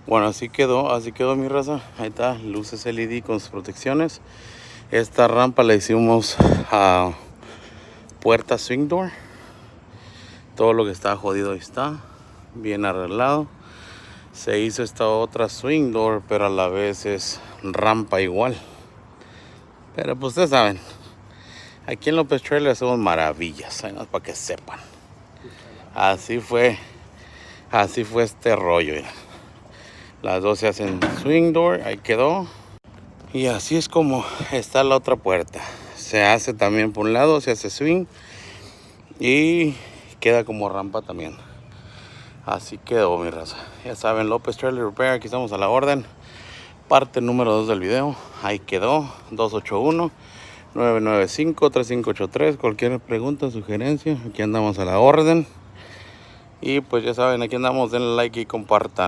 Bueno, así quedó mi raza. Ahí está, luces LED con sus protecciones. Esta rampa le hicimos a puerta swing door. Todo lo que está jodido ahí está, bien arreglado. Se hizo esta otra swing door, pero a la vez es rampa igual. Pero pues ustedes saben, aquí en López Trailer hacemos maravillas, para que sepan. Así fue este rollo. Mira. Las dos se hacen swing door, ahí quedó. Y así es como está la otra puerta. Se hace también por un lado, se hace swing y queda como rampa también. Así quedó mi raza. Ya saben, López Trailer Repair, aquí estamos a la orden. Parte número 2 del video. Ahí quedó, 281-995-3583. Cualquier pregunta, sugerencia, aquí andamos a la orden. Y pues ya saben, aquí andamos, denle like y compartan.